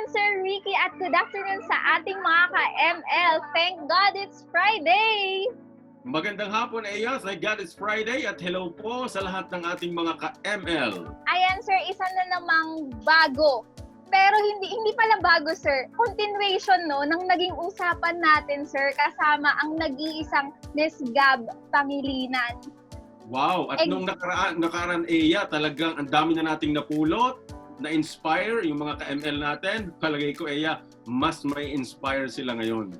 afternoon, Sir Ricky, at good afternoon sa ating mga ka-ML. Thank God it's Friday! Magandang hapon, Eia. Thank God it's Friday at hello po sa lahat ng ating mga ka-ML. Ayan, Sir, isa na namang bago. Pero hindi pala bago, Sir. Continuation, no, ng naging usapan natin, Sir, kasama ang nag-iisang Miss Gab Pangilinan. Wow! At nung nakaraan, Eia, talagang ang dami na nating napulot, na-inspire yung mga ka-ML natin. Palagay ko, Eia, mas may inspire sila ngayon.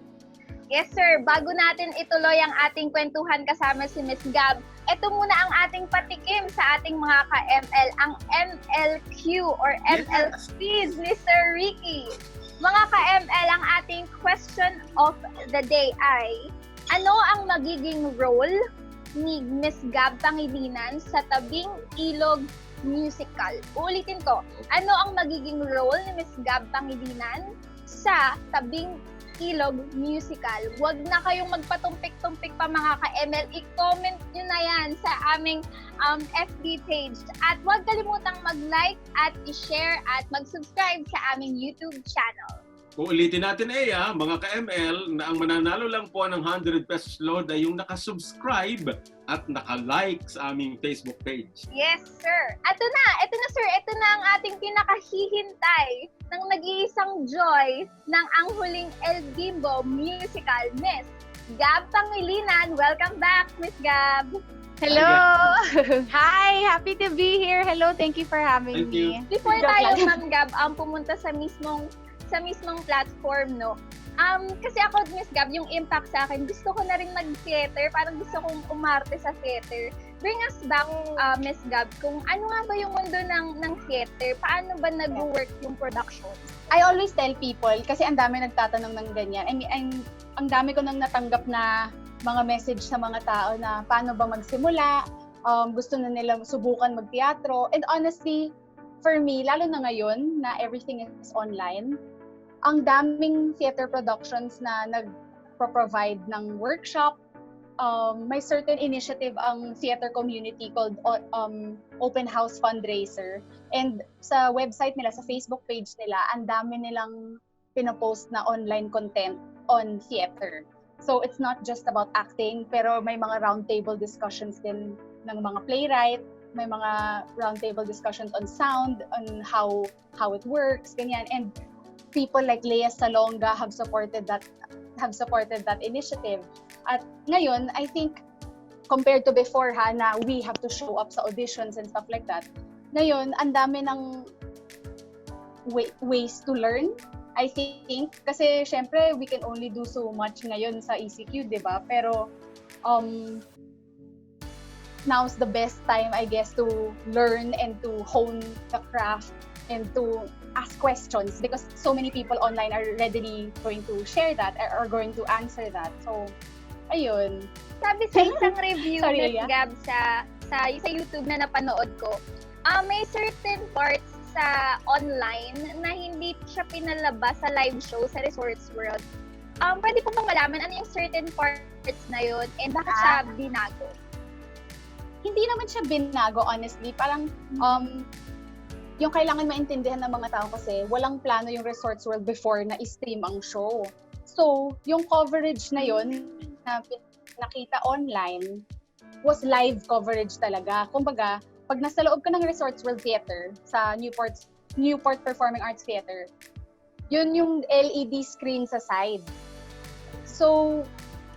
Yes, sir. Bago natin ituloy ang ating kwentuhan kasama si Miss Gab, ito muna ang ating patikim sa ating mga ka-ML, ang MLQ or ML quiz ni Sir Ricky. Mga ka-ML, ang ating question of the day ay, ano ang magiging role ni Miss Gab Pangilinan sa Tabing Ilog Musical? Ulitin ko, ano ang magiging role ni Miss Gab Pangilinan sa Tabing Ilog Musical? Huwag na kayong magpatumpik-tumpik pa mga ka-ML. I-comment nyo na yan sa aming FB page. At huwag kalimutang mag-like at i-share at mag-subscribe sa aming YouTube channel. Uulitin natin, Eia, mga ka-ML, na ang mananalo lang po ng 100 pesos load ay yung nakasubscribe at naka-like sa aming Facebook page. Yes, sir. Ito na, sir. Ito na ang ating pinakahihintay ng nag-iisang joy ng ang huling Bimbo musical, Miss Gab Pangilinan. Welcome back, Miss Gab. Hello! Hi! Happy to be here. Hello, thank you for having me. Before tayo, Ma'am Gab, pumunta sa mismong platform, no? Kasi ako, Miss Gab, yung impact sa akin, gusto ko na rin mag-theater, parang gusto kong umarte sa theater. Bring us back, Miss Gab, kung ano nga ba yung mundo ng theater? Paano ba nag-work yung production? I always tell people, kasi ang dami nagtatanong ng ganyan. I mean, ang dami ko nang natanggap na mga message sa mga tao na paano ba magsimula, gusto na nila subukan mag-teatro. And honestly, for me, lalo na ngayon na everything is online, ang daming theater productions na nag-provide ng workshop. May certain initiative ang theater community called Open House Fundraiser. And sa website nila, sa Facebook page nila, ang dami nilang pinopost na online content on theater. So it's not just about acting, pero may mga roundtable discussions din ng mga playwright, may mga roundtable discussions on sound, on how it works, ganyan. And people like Leia Salonga have supported that initiative. At ngayon, I think compared to before na we have to show up sa auditions and stuff like that. Ngayon, ang dami ng ways to learn. I think kasi syempre we can only do so much ngayon sa ECQ, 'di ba? Pero now's the best time, I guess, to learn and to hone the craft and to ask questions because so many people online are readily going to share that or going to answer that. So, ayun. Sabi sa isang review, Miss Gab, sa YouTube na napanood ko, may certain parts sa online na hindi siya pinalabas sa live show sa Resorts World. Pwede po bang malaman ano yung certain parts na yun and bakit siya binago? Hindi naman siya binago, honestly. Parang, yung kailangan maintindihan ng mga tao kasi walang plano yung Resorts World before na i-stream ang show. So, yung coverage na yun na nakita online was live coverage talaga. Kumbaga, pag nasa loob ka ng Resorts World Theater sa Newport Performing Arts Theater, yun yung LED screen sa side. So,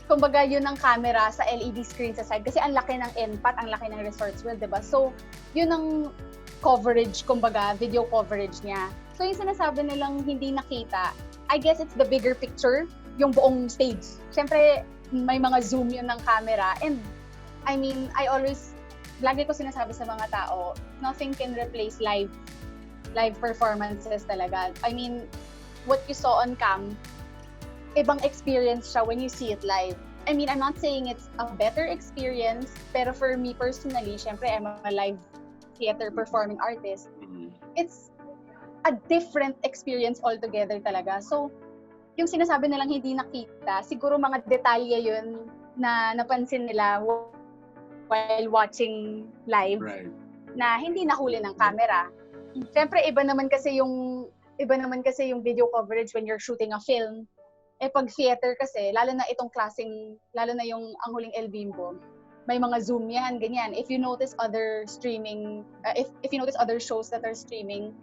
kumbaga yun ang camera sa LED screen sa side kasi ang laki ng NPAT, ang laki ng Resorts World, diba? So, yun ang coverage, kumbaga, video coverage niya. So, yung sinasabi nilang hindi nakita, I guess it's the bigger picture, yung buong stage. Siyempre, may mga zoom yun ng camera. And, I mean, lagi ko sinasabi sa mga tao, nothing can replace live performances talaga. I mean, what you saw on cam, ibang experience siya when you see it live. I mean, I'm not saying it's a better experience, pero for me personally, syempre, I'm a live theater performing artist. It's a different experience altogether talaga. So, yung sinasabi nilang hindi nakita, siguro mga detalye yun na napansin nila while watching live, right, na hindi nahuli ng camera. Siyempre, iba naman kasi yung iba naman kasi yung video coverage when you're shooting a film. Pag theater kasi, lalo na itong lalo na yung ang Huling Bimbo, may mga Zoom yan, ganyan. If you notice other streaming, if you notice other shows that are streaming,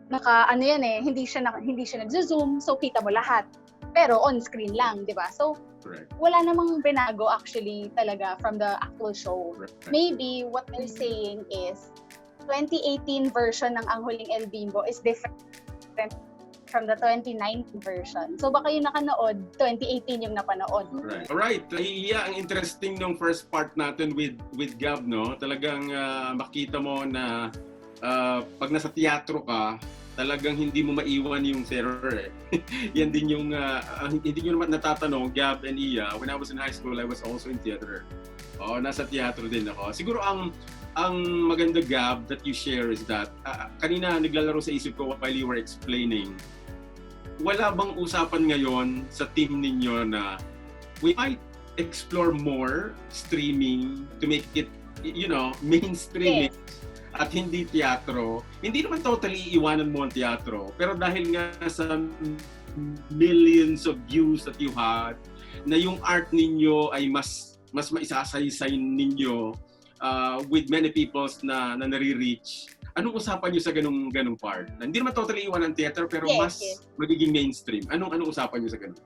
hindi siya nag-zoom, so kita mo lahat. Pero on screen lang, di ba? So, Correct. wala namang binago actually talaga from the actual show. Correct. Maybe what they're saying is 2018 version ng Ang Huling Bimbo is different from the 2019 version. So baka yung nakanood, 2018 yung napanood. Right. Alright. Iya, ang interesting nung first part natin with Gab, no? Talagang makita mo na pag nasa teatro ka, talagang hindi mo maiwan yung terror eh. Yan din yung, hindi nyo naman natatanong, Gab and Iya, when I was in high school, I was also in theater. Nasa teatro din ako. Siguro ang maganda, Gab, that you share is that, kanina naglalaro sa isip ko while you were explaining, wala bang usapan ngayon sa team ninyo na we might explore more streaming to make it, mainstreaming? Yes. At hindi teatro. Hindi naman totally iwanan mo ang teatro, pero dahil nga sa millions of views that you had, na yung art ninyo ay mas maisasaysay ninyo with many peoples na nare-reach. Anong usapan nyo sa ganung part? Hindi naman totally iwanan ang theater, pero mas magiging mainstream. Anong usapan nyo sa ganun?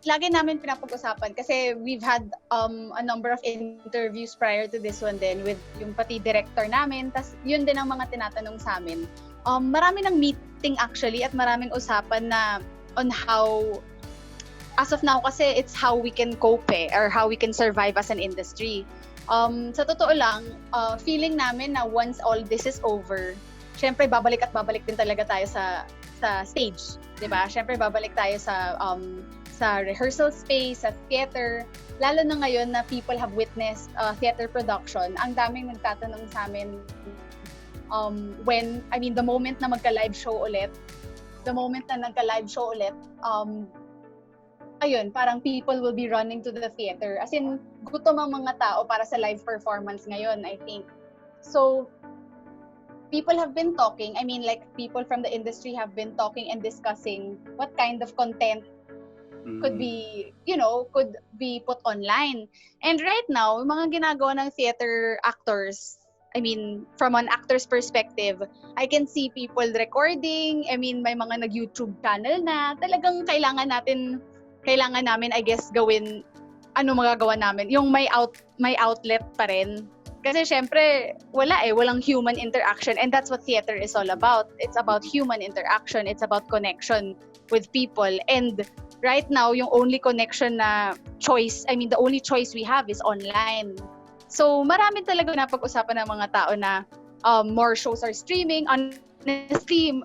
Lagi namin pinapag-usapan kasi we've had a number of interviews prior to this one din with yung pati director namin. Tas yun din ang mga tinatanong sa amin. Marami ng meeting actually at maraming usapan na on how, as of now kasi it's how we can cope or how we can survive as an industry. Sa totoo lang, feeling namin na once all this is over, syempre babalik din talaga tayo sa stage, 'di ba? Syempre babalik tayo sa rehearsal space, sa theater. Lalo na ngayon na people have witnessed theater production. Ang daming nagtatanong sa amin the moment na magka-live show ulit, ayun, parang people will be running to the theater. As in, gutom ang mga tao para sa live performance ngayon, I think. So, people have been talking. People from the industry have been talking and discussing what kind of content could be put online. And right now, mga ginagawa ng theater actors, from an actor's perspective, I can see people recording. May mga nag-YouTube channel na talagang kailangan namin, I guess, gawin ano magagawa namin. Yung may outlet pa rin. Kasi syempre, walang human interaction, and that's what theater is all about. It's about human interaction. It's about connection with people. And right now, yung only connection na choice, the only choice we have is online. So, marami talaga napag-usapan ng mga tao na more shows are streaming. Honestly,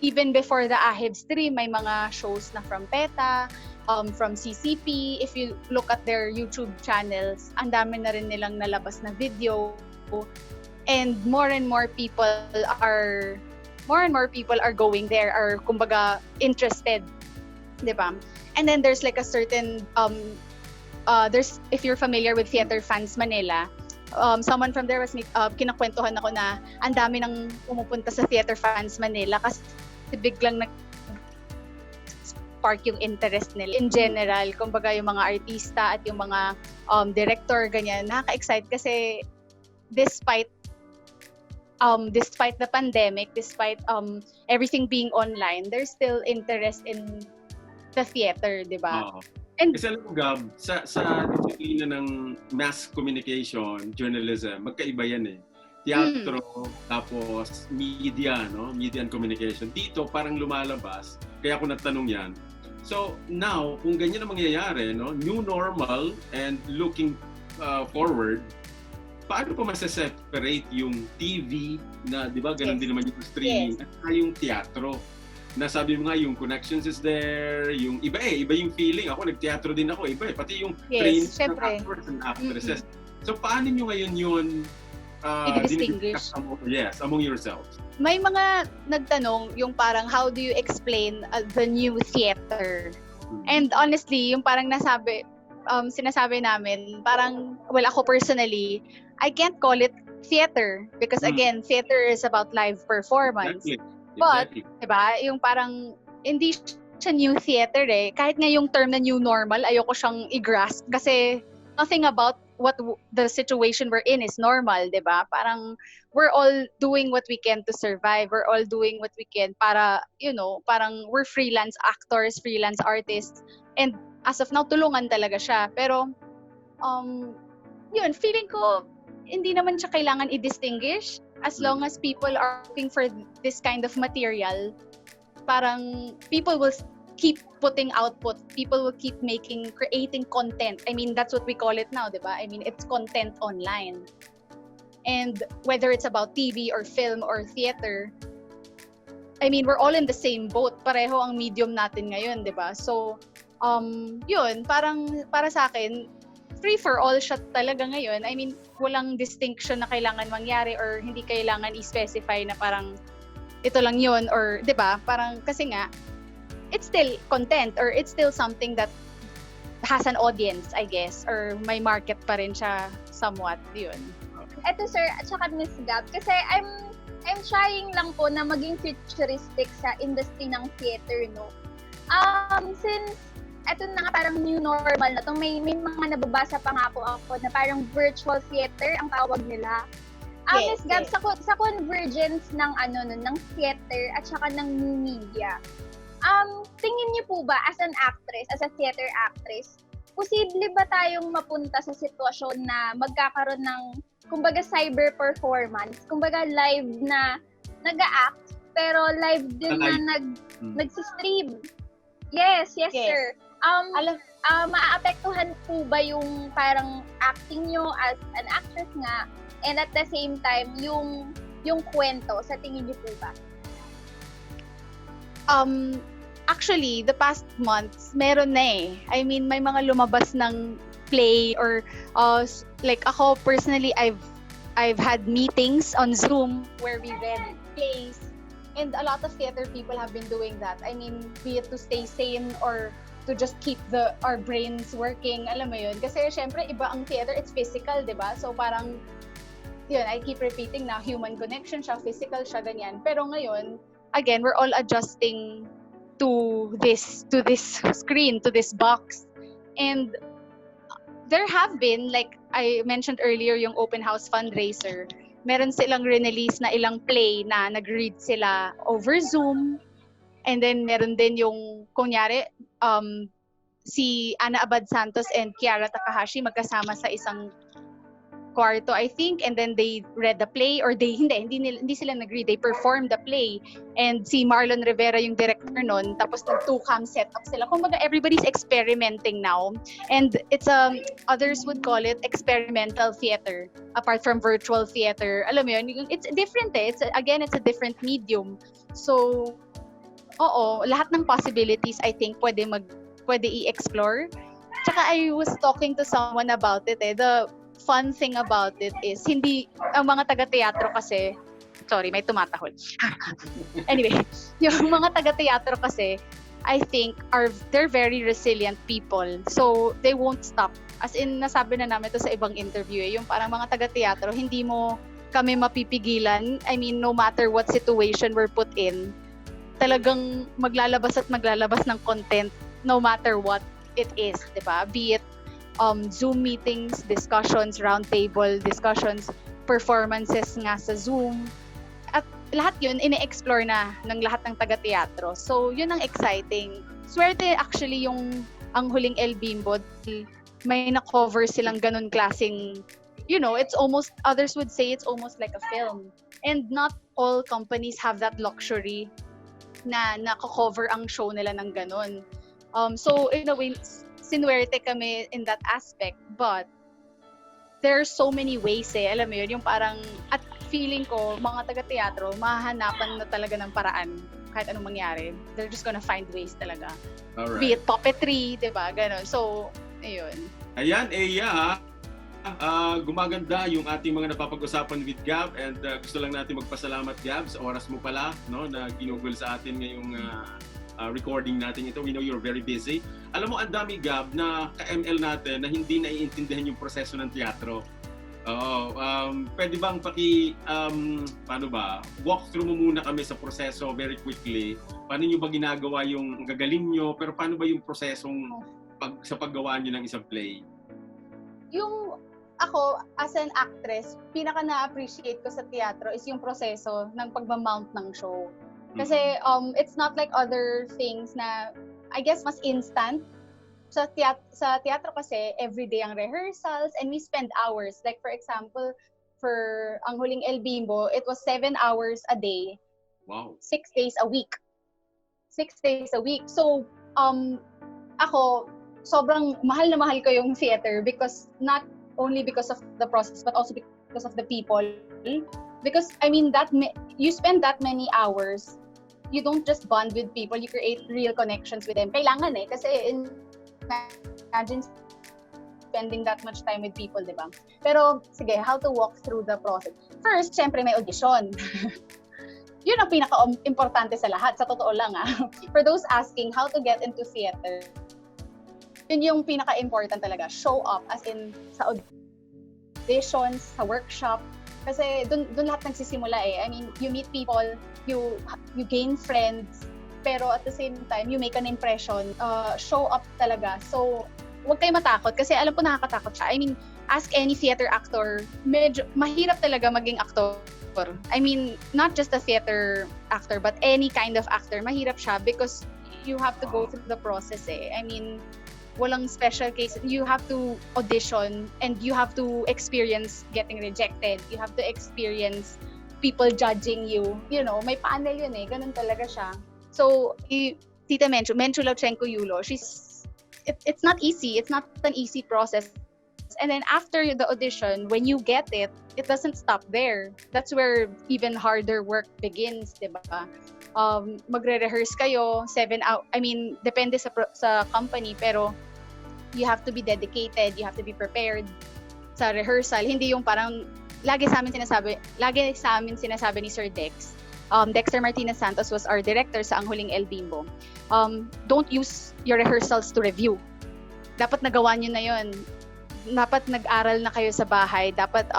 even before the AHEB stream, may mga shows na from PETA, from CCP. If you look at their YouTube channels, ang dami na rin nilang nalabas na video. And more and more people are going there, are kumbaga interested, 'di ba? And then there's like a certain if you're familiar with Theater Fans Manila, someone from there was kinakwentuhan ako na ang dami nang pumupunta sa Theater Fans Manila kasi biglang spark yung interest nila in general. Kumbaga yung mga artista at yung mga director, ganyan, nakaka-excite kasi despite the pandemic, despite everything being online, there's still interest in the theater, di ba? And kasi alam mo, Gab, sa disiplina ng mass communication, journalism, magkaiba yan eh. Teatro, tapos media, no? Media and communication. Dito, parang lumalabas. Kaya ako natanong yan. So, now, kung ganyan ang mangyayari, no? New normal and looking forward, paano pa masaseparate yung TV na, di ba, ganun din naman yung streaming, at yung teatro? Nasabi mo nga, yung connections is there, yung iba yung feeling. Ako, nagteatro din ako, iba pati yung training ng actors and actresses. So, paano nyo ngayon yun i-distinguish? Among yourselves? May mga nagtanong yung parang, how do you explain the new theater? And honestly, yung parang sinasabi namin, parang, ako personally, I can't call it theater because again, theater is about live performance. Exactly. But, Exactly. diba, yung parang, hindi siya new theater eh. Kahit nga yung term na new normal, ayoko siyang i-grasp kasi nothing about the situation we're in is normal, diba? Parang, we're all doing what we can to survive. We're all doing what we can para, parang we're freelance actors, freelance artists. And as of now, tulungan talaga siya. Pero, feeling ko, hindi naman siya kailangan i-distinguish as long as people are looking for this kind of material. Parang people will keep putting output. People will keep creating content. I mean, that's what we call it now, diba? I mean, it's content online. And whether it's about TV or film or theater, I mean, we're all in the same boat. Pareho ang medium natin ngayon, diba? So, parang para sa akin, free for all siya talaga ngayon. I mean, walang distinction na kailangan mangyari or hindi kailangan i-specify na parang ito lang yun or 'di ba? Parang kasi nga it's still content or it's still something that has an audience, I guess, or may market pa rin siya somewhat, yun. Eto sir, at saka Miss Gab, kasi I'm trying lang po na maging futuristic sa industry ng theater, no? Since eto na nga parang new normal na to, may mga nababasa pa nga po ako na parang virtual theater ang tawag nila. Miss Gab, yes. sa convergence ng ng theater at saka ng new media, tingin niyo po ba as an actress, as a theater actress, posible ba tayong mapunta sa sitwasyon na magkakaroon ng kumbaga cyber performance, kumbaga live na nag-a-act pero live din na nag-stream? Yes, sir. Maaapektuhan po ba yung parang acting nyo as an actress nga, and at the same time yung kwento, sa tingin niyo po ba? Actually, the past months, meron na eh. I mean, may mga lumabas ng play or like ako personally, I've had meetings on Zoom where we read plays, and a lot of theater people have been doing that. I mean, be it to stay sane or to just keep our brains working, alam mo yun. Kasi syempre, iba ang theater, it's physical, di ba? So parang, yun, I keep repeating na human connection siya, physical siya, ganyan. Pero ngayon, again, we're all adjusting to this screen, to this box. And there have been, like I mentioned earlier, yung open house fundraiser, meron silang release na ilang play na nag-read sila over Zoom. And then meron din yung, kunyari, si Ana Abad Santos and Kiara Takahashi magkasama sa isang kwarto, I think, and then they read the play, or hindi sila nag-read, they performed the play, and si Marlon Rivera yung director nun, tapos nag-2-cam setup sila. Kumbaga, everybody's experimenting now, and it's others would call it experimental theater, apart from virtual theater. Alam mo yun, it's different eh. It's a different medium. So, oo, lahat ng possibilities, I think, pwede i-explore. Tsaka I was talking to someone about it eh. The fun thing about it is, hindi, ang mga taga-teatro kasi, sorry, may tumatahol. Anyway, yung mga taga-teatro kasi, I think, they're very resilient people. So, they won't stop. As in, nasabi na namin to sa ibang interview eh, yung parang mga taga-teatro, hindi mo kami mapipigilan. I mean, no matter what situation we're put in, talagang maglalabas ng content no matter what it is, diba? Be it Zoom meetings, discussions, roundtable discussions, performances nga sa Zoom. At lahat yun, ine-explore na ng lahat ng taga-teatro. So, yun ang exciting. Swerte actually ang huling El Bimbo, may na-cover silang ganun klaseng, it's almost, others would say it's almost like a film. And not all companies have that luxury na nako-cover ang show nila ng ganun. So, in a way, sinuwerte kami in that aspect, but there are so many ways eh, alam mo yun, yung parang, at feeling ko, mga taga-teatro, mahahanapan na talaga ng paraan kahit anong mangyari. They're just gonna find ways talaga. Alright. Be it puppetry, diba, ganon. So, ayun. Ayan, Eia, gumaganda yung ating mga napapag-usapan with Gab, and gusto lang natin magpasalamat, Gab, sa oras mo pala, no, na ginugol sa atin ngayong recording natin ito. We know you're very busy. Alam mo, ang dami, Gab, na ka-ML natin na hindi naiintindihan yung proseso ng teatro. Oo, pwede bang paano ba, walk through mo muna kami sa proseso very quickly. Paano nyo ba ginagawa yung gagaling nyo, pero paano ba yung prosesong sa paggawa nyo ng isang play? Yung ako, as an actress, pinaka na-appreciate ko sa teatro is yung proseso ng pagmamount ng show. Kasi it's not like other things na, I guess, mas instant. Sa teatro kasi, everyday ang rehearsals and we spend hours. Like for example, for ang Huling Bimbo, it was 7 hours a day. Wow. 6 days a week. 6 days a week. So, ako, sobrang mahal na mahal ko yung theater because not only because of the process but also because of the people. Because, I mean, you spend that many hours, you don't just bond with people, you create real connections with them. Kailangan kasi imagine spending that much time with people, di ba? Pero, sige, how to walk through the process. First, syempre may audition. Yun ang pinaka-importante sa lahat, sa totoo lang For those asking how to get into theater, yun yung pinaka-important talaga. Show up, as in sa auditions, sa workshop. Kasi dun lahat nagsisimula I mean, you meet people, you gain friends, pero at the same time, you make an impression. Show up talaga. So, huwag kayo matakot kasi alam ko nakakatakot siya. I mean, ask any theater actor, medyo mahirap talaga maging actor. I mean, not just a theater actor, but any kind of actor, mahirap siya because you have to go through the process I mean, walang special case. You have to audition and you have to experience getting rejected. You have to experience people judging you. You know, may panel yun ganun talaga siya. So, Tita Menchu Lachenko Yulo, it's not easy. It's not an easy process. And then after the audition, when you get it, it doesn't stop there. That's where even harder work begins, diba? Magre-rehearse kayo 7 hours. I mean, depende sa company, pero you have to be dedicated, you have to be prepared sa rehearsal. Hindi yung parang lagi sa amin sinasabi ni Sir Dex. Dexter Martinez Santos was our director sa Ang Huling Bimbo. Don't use your rehearsals to review. Dapat nagawa nyo na yun. Dapat nag-aral na kayo sa bahay. Dapat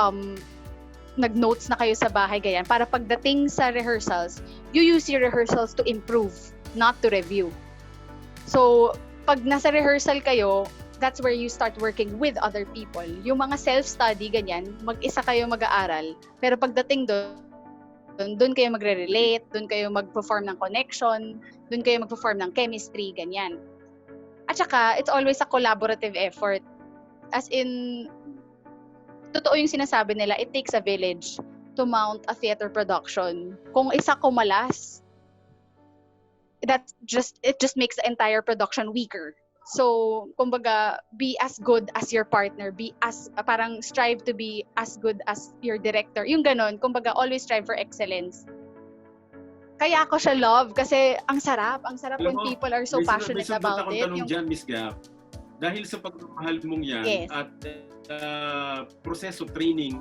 nag-notes na kayo sa bahay, ganyan. Para pagdating sa rehearsals, you use your rehearsals to improve, not to review. So, pag nasa rehearsal kayo, that's where you start working with other people. Yung mga self-study, ganyan, mag-isa kayo mag-aaral. Pero pagdating doon kayo magre-relate, doon kayo mag-perform ng connection, doon kayo mag-perform ng chemistry, ganyan. At saka, it's always a collaborative effort. As in, totoo yung sinasabi nila, it takes a village to mount a theater production. Kung isa kumalas, it just makes the entire production weaker. So, kumbaga, be as good as your partner, parang strive to be as good as your director. Yung ganon, kumbaga, always strive for excellence. Kaya ako siya love kasi ang sarap when people are so passionate about it. May dyan, Miss Gab. Dahil sa pagmamahal mong yan at proseso training,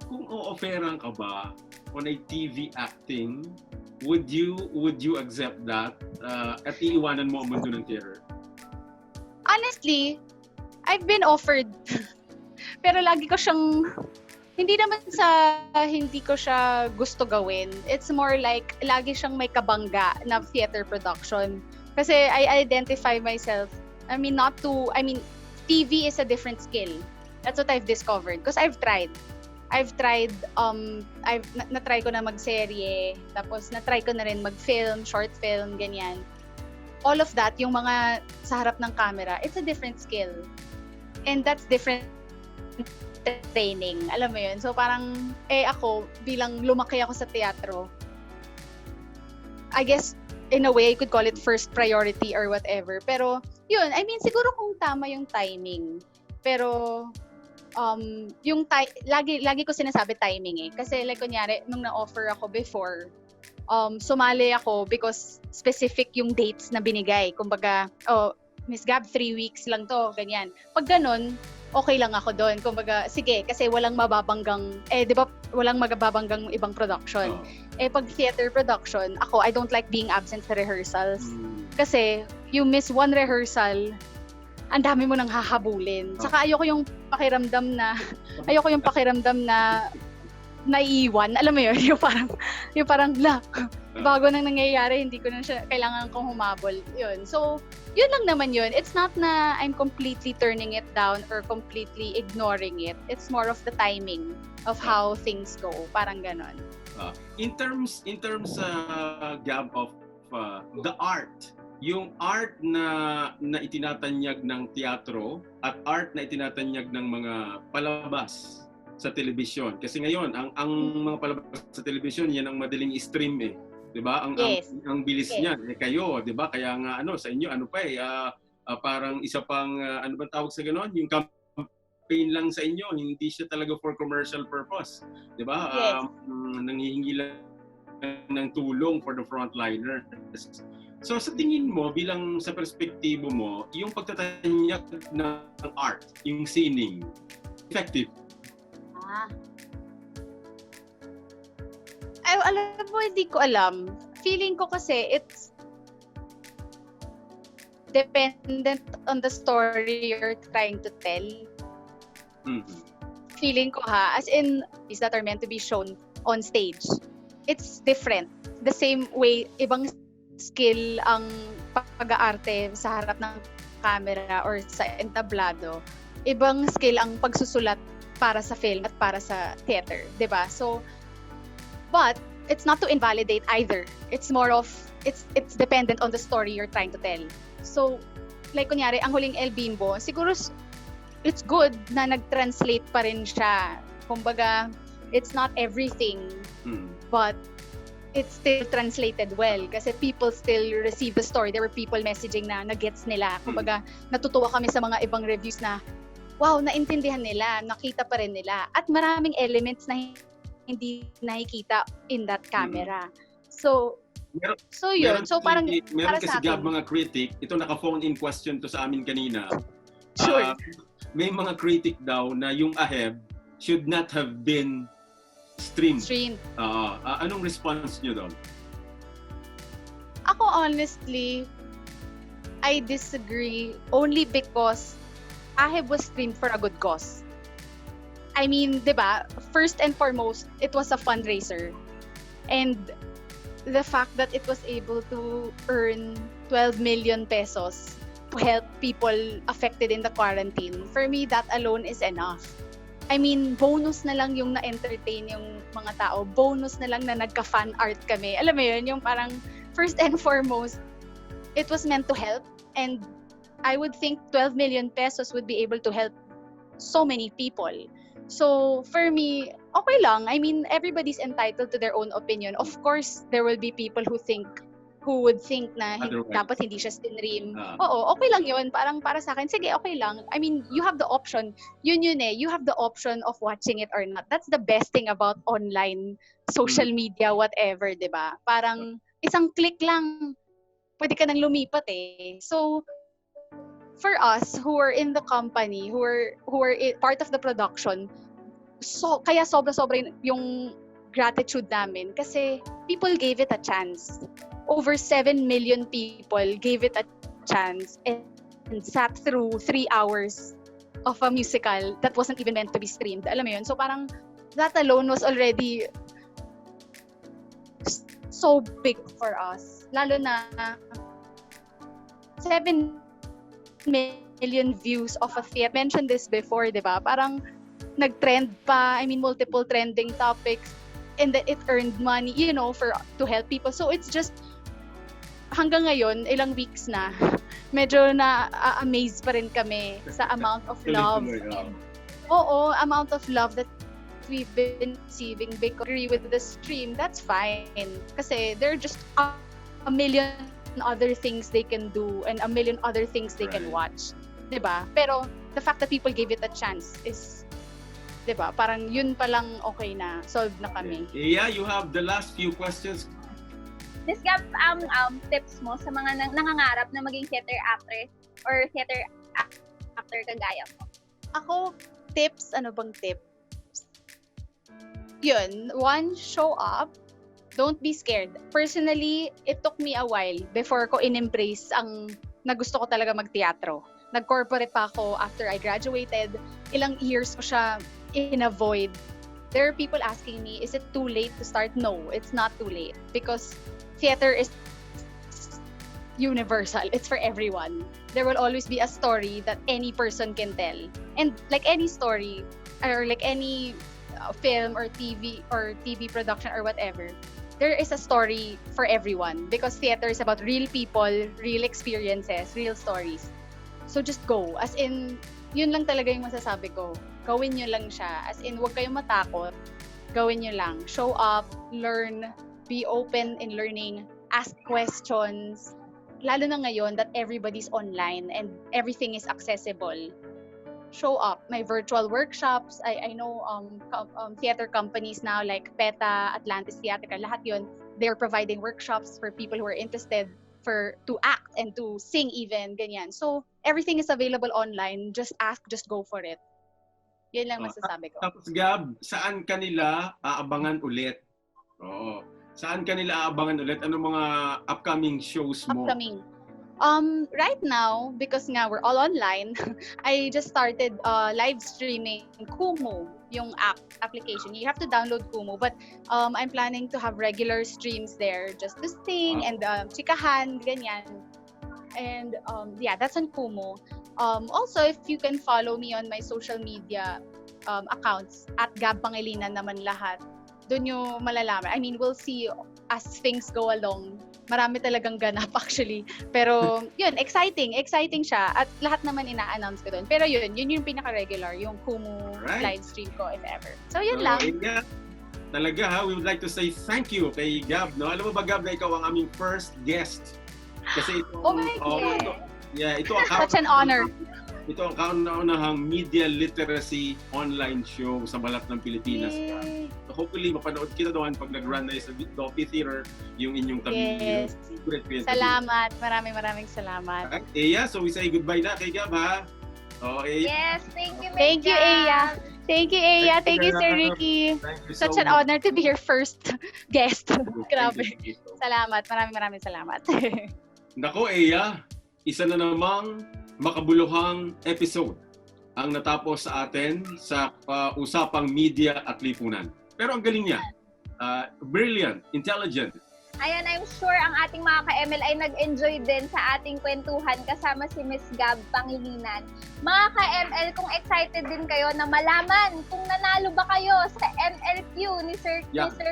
kung o-offeran ka ba on a TV acting, would you accept that at iiwanan mo ang mundo ng theater? Honestly, I've been offered. Pero lagi ko siyang hindi naman sa hindi ko siya gusto gawin. It's more like lagi siyang may kabangga na theater production. Kasi I identify myself, TV is a different skill. That's what I've discovered. Because I've tried, na-try ko na magserye, tapos na-try ko na rin mag-film, short film, ganyan. All of that, yung mga sa harap ng camera, it's a different skill. And that's different training. Alam mo yun? So parang, ako, bilang lumaki ako sa teatro, I guess, in a way, I could call it first priority or whatever. Pero, yun, siguro kung tama yung timing. Pero, lagi ko sinasabi timing kasi like kunyari nung na-offer ako before, sumali ako because specific yung dates na binigay. Kumbaga, Miss Gab, 3 weeks lang to, ganyan. Pag ganun, okay lang ako doon. Kumbaga, sige, kasi walang mababanggang, di ba, walang magababanggang ibang production. Pag theater production, I don't like being absent sa rehearsals. Kasi, you miss one rehearsal, ang dami mo nang hahabulin. Saka ayoko yung pakiramdam na naiiwan. Alam mo yun, yung parang bago nang nangyayari, hindi ko na siya kailangan kong humabol. Yun. So, yun lang naman yun. It's not na I'm completely turning it down or completely ignoring it. It's more of the timing of how things go. Parang ganon. In terms Gab, of the art, yung art na itinatanyag ng teatro at art na itinatanyag ng mga palabas sa telebisyon. Kasi ngayon, ang mga palabas sa telebisyon, yan ang madaling i-stream eh. 'Di ba? Ang bilis niyan. Kayo, 'di ba? Kaya nga sa inyo parang isa pang ano ba tawag sa gano'n? Yung campaign lang sa inyo, hindi siya talaga for commercial purpose. 'Di ba? Nanghihingi lang ng tulong for the frontliner. So sa tingin mo, bilang sa perspektibo mo, yung pagtatanyag ng art, yung scening, effective? Alam mo, hindi ko alam. Feeling ko kasi it's dependent on the story you're trying to tell. Mm-hmm. Feeling ko as in, is that are meant to be shown on stage. It's different. The same way, ibang skill ang pag-aarte sa harap ng camera or sa entablado. Ibang skill ang pagsusulat para sa film at para sa theater, 'di ba? So, but it's not to invalidate either. It's more of it's dependent on the story you're trying to tell. So, like kunyari ang Huling Bimbo, siguro it's good na nag-translate pa rin siya. Kumbaga, it's not everything, but it's still translated well kasi people still receive the story. There were people messaging na nagets nila. Kumbaga, natutuwa kami sa mga ibang reviews na wow, naintindihan nila, nakita pa rin nila. At maraming elements na hindi nakikita in that camera. So yun. So parang meron para kasi sa akin, Gab, mga critic, ito naka-phone in question to sa amin kanina. Sure. May mga critic daw na yung AHEB should not have been streamed. Anong response nyo doon? Ako honestly, I disagree only because AHEB was streamed for a good cause. I mean, 'di ba? First and foremost, it was a fundraiser. And the fact that it was able to earn 12 million pesos to help people affected in the quarantine, for me, that alone is enough. I mean, bonus na lang yung na-entertain yung mga tao. Bonus na lang na nagka-fan art kami. Alam mo yun, yung parang first and foremost, it was meant to help. And I would think 12 million pesos would be able to help so many people. So, for me, okay lang. I mean, everybody's entitled to their own opinion. Of course, there will be people who would think na dapat hindi siya stream. Oo, okay lang yun. Parang para sa akin, sige, okay lang. I mean, you have the option. Yun eh. You have the option of watching it or not. That's the best thing about online, social media, whatever, di ba? Parang isang click lang, pwede ka nang lumipat eh. So, for us who are in the company, who are part of the production, so kaya sobra-sobra yung gratitude namin kasi people gave it a chance. Over 7 million people gave it a chance and sat through 3 hours of a musical that wasn't even meant to be streamed. Alam mo yun? So parang that alone was already so big for us. Lalo na 7 million views of a theater. I mentioned this before, di ba? Parang nag-trend pa, multiple trending topics, and that it earned money, to help people. So it's just, hanggang ngayon, ilang weeks na, medyo na-amaze pa rin kami sa amount of love. Amount of love that we've been receiving. Because agree with the stream, that's fine. Kasi there are just a million other things they can do and a million other things they can watch. Diba? Pero the fact that people gave it a chance is, diba? Parang yun palang okay na. Solved na kami. Yeah, you have the last few questions. Miss Gab, tips mo sa mga nangangarap na maging theater actress or theater actor kagaya mo? Ako, tips, ano bang tips? Yun, one, show up. Don't be scared. Personally, it took me a while before ko in-embrace ang na gusto ko talaga mag-teatro. nag-corporate pa ako after I graduated. Ilang years ko siya in-avoid. There are people asking me, is it too late to start? No, it's not too late. Because theater is universal. It's for everyone. There will always be a story that any person can tell. And like any story, or like any film or TV production or whatever, there is a story for everyone. Because theater is about real people, real experiences, real stories. So just go. As in, yun lang talaga yung masasabi ko. Gawin nyo lang siya. As in, huwag kayong matakot. Gawin nyo lang. Show up, learn, be open in learning, ask questions. Lalo na ngayon that everybody's online and everything is accessible. Show up. May virtual workshops. I know theater companies now like PETA, Atlantis Theatrical, lahat yun, they're providing workshops for people who are interested to act and to sing even, ganyan. So, everything is available online. Just ask, just go for it. Yun lang masasabi ko. Tapos Gab, saan kanila aabangan ulit? Oo. Saan kanila aabangan ulit? Ano mga upcoming shows mo? Upcoming. Right now, because nga we're all online, I just started live streaming Kumu, yung application. You have to download Kumu, but I'm planning to have regular streams there just to sing and chikahan, ganyan. And yeah, that's on Kumu. Also, if you can follow me on my social media accounts, at Gab Pangilinan naman lahat, doon nyo malalaman. I mean, we'll see as things go along. Marami talagang ganap actually. Pero yun, exciting siya. At lahat naman ina-announce ko doon. Pero yun yung pinaka-regular, yung Kumu live stream ko if ever. So yun lang. Yeah. Talaga ha, we would like to say thank you kay Gab. No? Alam mo ba Gab na ikaw ang aming first guest? Kasi ito, oh my God. Ito ang such an honor. Ito ang kauna-unahang media literacy online show sa balat ng Pilipinas. So hopefully, mapanood kita doon pag nag-run na sa Doppy Theater, yung inyong tabi. Yes. Salamat. Maraming salamat. Okay. Eia, so we say goodbye na kay Gab ha. Oh, Eia. Yes, thank you, Thank you, Eia. Thank you, Eia. Thank you, Sir Ricky. Such an honor to be your first guest. Grabe. Salamat. Maraming salamat. Nako, Eia, isa na namang makabuluhang episode ang natapos sa atin sa Usapang Midya at Lipunan. Pero ang galing niya, brilliant, intelligent. Ayan, I'm sure ang ating mga ka-ML ay nag-enjoy din sa ating kwentuhan kasama si Miss Gab Pangilinan. Mga ka-ML, kung excited din kayo na malaman kung nanalo ba kayo sa MLQ ni Sir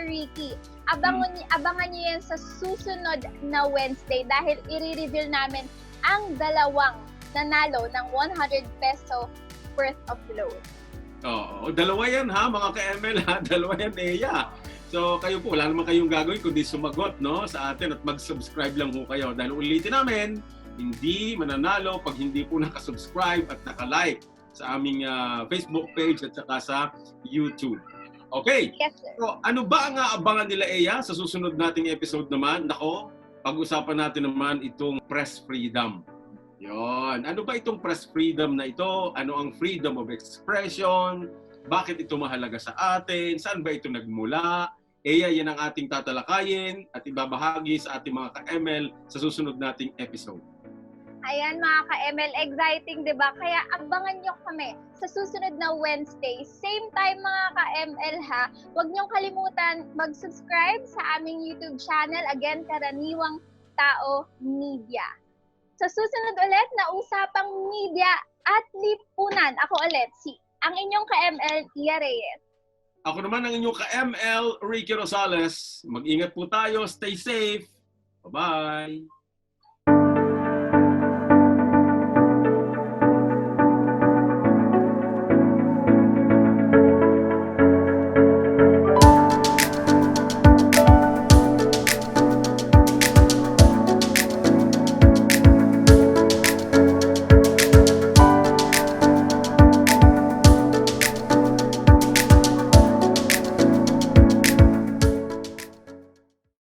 Ricky, abangan niyo yan sa susunod na Wednesday dahil i-reveal namin ang dalawang nanalo ng 100 peso worth of load. Oo, dalawa yan ha, mga ka-ML ha, dalawa yan, Eia. So kayo po, wala naman kayong gagawin kundi sumagot no, sa atin at mag-subscribe lang po kayo. Dahil ulitin namin, hindi mananalo pag hindi po nakasubscribe at nakalike sa aming Facebook page at saka sa YouTube. Okay, Yes, sir. so ano ba ang aabangan nila, Eia, sa susunod nating episode naman? Nako, pag-usapan natin naman itong press freedom. Yon. Ano ba itong press freedom na ito? Ano ang freedom of expression? Bakit ito mahalaga sa atin? Saan ba ito nagmula? Eia, yan ang ating tatalakayin at ibabahagi sa ating mga ka-ML sa susunod nating episode. Ayan mga ka-ML, exciting, di ba? Kaya abangan nyo kami sa susunod na Wednesday. Same time mga ka-ML ha. Huwag nyong kalimutan mag-subscribe sa aming YouTube channel. Again, Karaniwang Tao Midya. Sa susunod ulit na Usapang Midya at Lipunan. Ako ulit, ang inyong ka-ML, Eia Reyes. Ako naman ang inyong ka-ML, Ricky Rosales. Mag-ingat po tayo. Stay safe. Bye-bye.